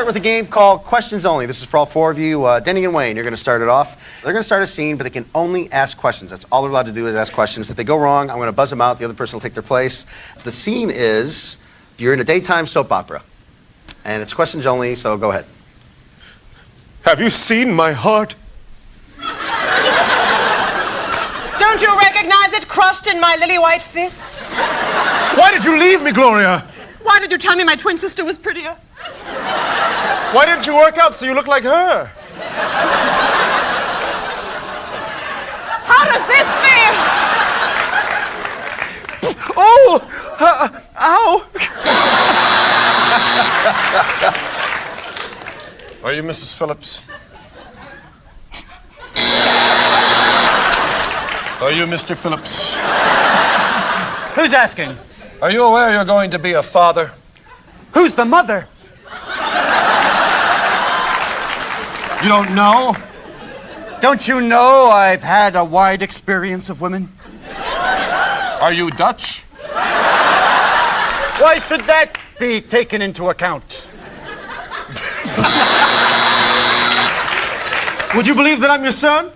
Start with a game called Questions Only. This is for all four of you. Denny and Wayne, you're going to start it off. They're going to start a scene, but they can only ask questions. That's all they're allowed to do is ask questions. If they go wrong, I'm going to buzz them out. The other person will take their place. The scene is, you're in a daytime soap opera. And it's questions only, so go ahead. Have you seen my heart? Don't you recognize it crushed in my lily white fist? Why did you leave me, Gloria? Why did you tell me my twin sister was prettier? Why didn't you work out so you look like her? How does this feel? Oh! Ow! Are you Mrs. Phillips? Are you Mr. Phillips? Who's asking? Are you aware you're going to be a father? Who's the mother? You don't know? Don't you know I've had a wide experience of women? Are you Dutch? Why should that be taken into account? Would you believe that I'm your son?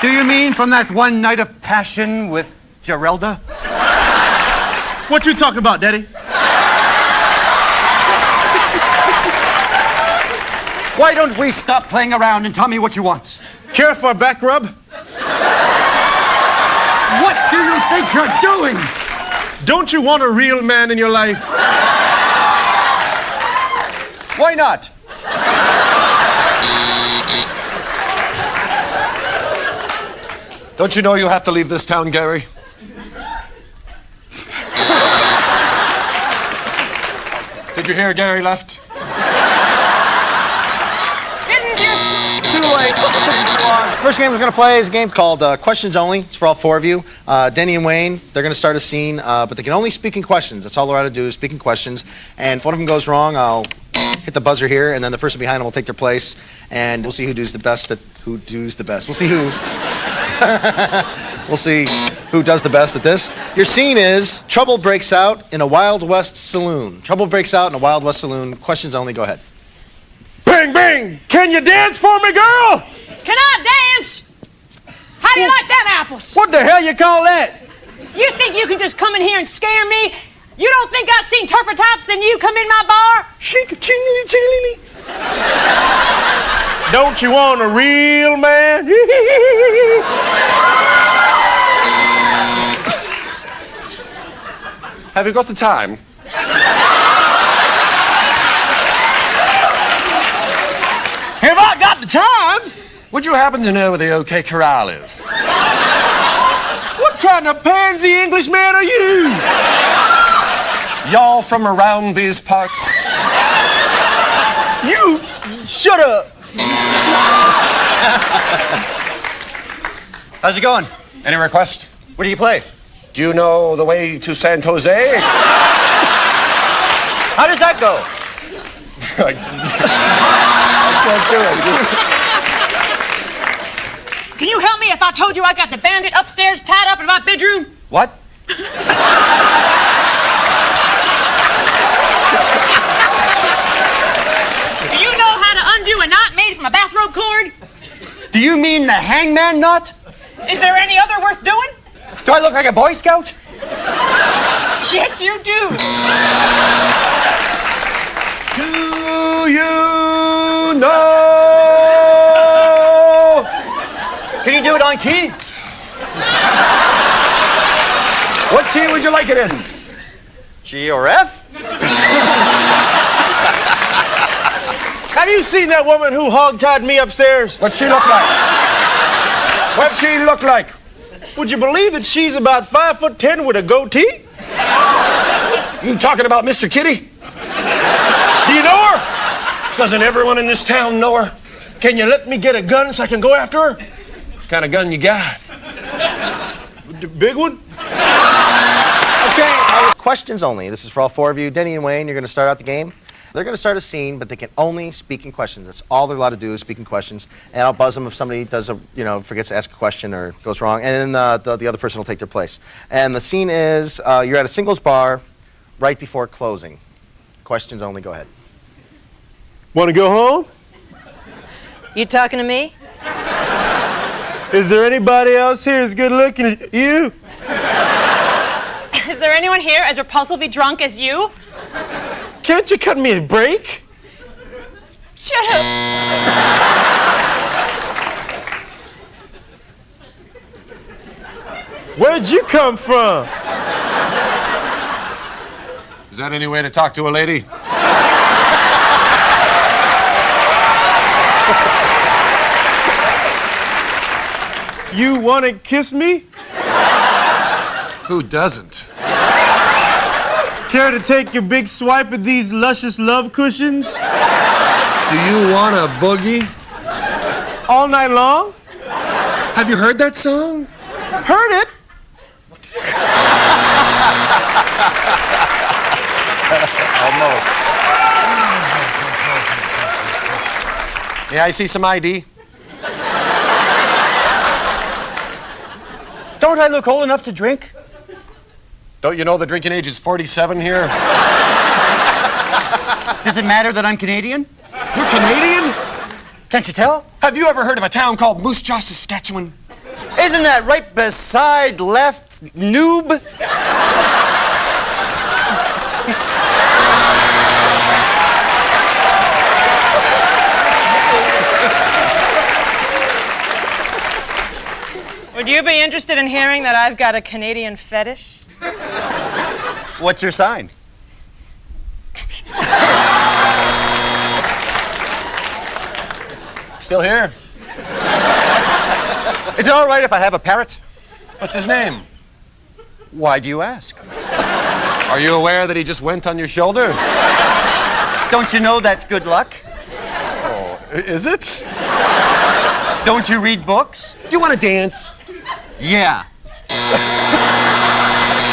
Do you mean from that one night of passion with Gerelda? What you talking about, Daddy? Why don't we stop playing around and tell me what you want? Care for a back rub? What do you think you're doing? Don't you want a real man in your life? Why not? Don't you know you have to leave this town, Gary? Did you hear Gary left? Didn't you? Too late. First game we're going to play is a game called Questions Only. It's for all four of you. Denny and Wayne, they're going to start a scene, but they can only speak in questions. That's all they're allowed to do is speak in questions. And if one of them goes wrong, I'll hit the buzzer here, and then the person behind them will take their place, and we'll see who does the best. We'll see who. We'll see who does the best at this. Your scene is trouble breaks out in a Wild West saloon. Trouble breaks out in a Wild West saloon. Questions only. Go ahead. Bing, bing! Can you dance for me, girl? Can I dance? How do you like them apples? What the hell you call that? You think you can just come in here and scare me? You don't think I've seen tougher types than you come in my bar? Chingly. Don't you want a real man? Have you got the time? Have I got the time? Would you happen to know where the OK Corral is? What kind of pansy Englishman are you? Y'all from around these parts? You shut up. How's it going? Any request? What do you play? Do you know the way to San Jose? How does that go? I can't do it. Can you help me if I told you I got the bandit upstairs tied up in my bedroom? What? Do you know how to undo a knot made from a bathrobe cord? Do you mean the hangman knot? Is there any other worth doing? Do I look like a Boy Scout? Yes, you do. Do you know? Can you do it on key? What key would you like it in? G or F? Have you seen that woman who hog-tied me upstairs? What'd she look like? What'd she look like? Would you believe that she's about 5'10" with a goatee? You talking about Mr. Kitty? Do you know her? Doesn't everyone in this town know her? Can you let me get a gun so I can go after her? What kind of gun you got? The big one? Okay, questions only. This is for all four of you. Denny and Wayne, you're going to start out the game. They're going to start a scene, but they can only speak in questions. That's all they're allowed to do is speak in questions. And I'll buzz them if somebody does forgets to ask a question or goes wrong. And then the other person will take their place. And the scene is you're at a singles bar right before closing. Questions only. Go ahead. Want to go home? You talking to me? Is there anybody else here as good looking as you? Is there anyone here as repulsively drunk as you? Can't you cut me a break? Shut up. Where'd you come from? Is that any way to talk to a lady? You want to kiss me? Who doesn't? Care to take your big swipe at these luscious love cushions? Do you want a boogie? All night long? Have you heard that song? Heard it? Almost. Yeah, I see some ID. Don't I look old enough to drink? Don't you know the drinking age is 47 here? Does it matter that I'm Canadian? You're Canadian? Can't you tell? Have you ever heard of a town called Moose Jaw, Saskatchewan? Isn't that right beside left noob? Would you be interested in hearing that I've got a Canadian fetish? What's your sign? Still here? Is it all right if I have a parrot? What's his name? Why do you ask? Are you aware that he just went on your shoulder? Don't you know that's good luck? Oh, is it? Don't you read books? You want to dance? Yeah.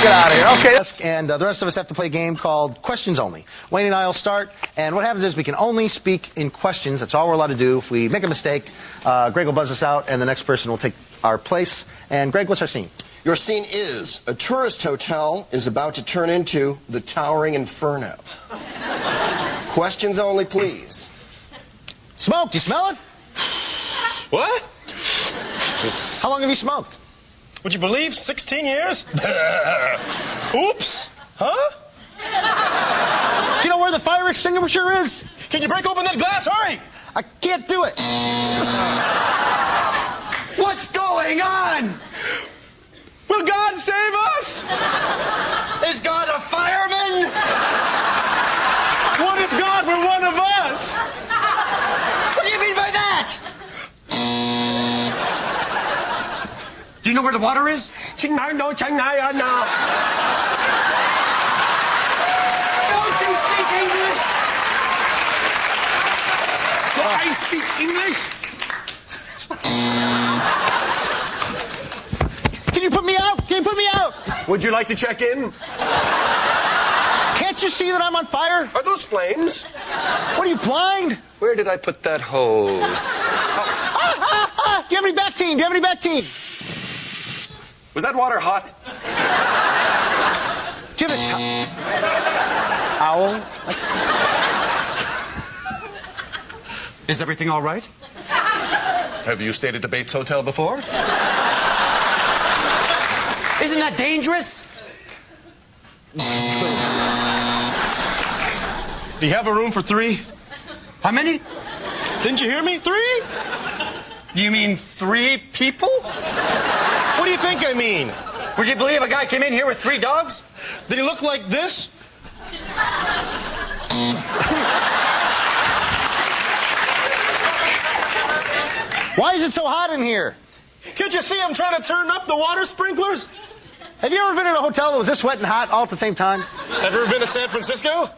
Get out of here. Okay. And the rest of us have to play a game called Questions Only. Wayne and I will start. And what happens is we can only speak in questions. That's all we're allowed to do. If we make a mistake, Greg will buzz us out, and the next person will take our place. And Greg, what's our scene? Your scene is a tourist hotel is about to turn into the Towering Inferno. Questions only, please. Smoke. Do you smell it? What? How long have you smoked? Would you believe 16 years? Oops. Huh? Do you know where the fire extinguisher is? Can you break open that glass? Hurry! I can't do it. What's going on? Will God save us? Is God a fireman? What if God were one of us? What do you mean by that? Do you know where the water is? Don't you speak English? Do I speak English? Can you put me out? Can you put me out? Would you like to check in? Can't you see that I'm on fire? Are those flames? What are you, blind? Where did I put that hose? Do you have any back team? Do you have any back team? Was that water hot? Do you have a owl? Is everything all right? Have you stayed at the Bates Hotel before? Isn't that dangerous? Do you have a room for 3? How many? Didn't you hear me? 3? You mean 3 people? What do you think I mean? Would you believe a guy came in here with 3 dogs? Did he look like this? Why is it so hot in here? Can't you see I'm trying to turn up the water sprinklers? Have you ever been in a hotel that was this wet and hot all at the same time? Ever been to San Francisco?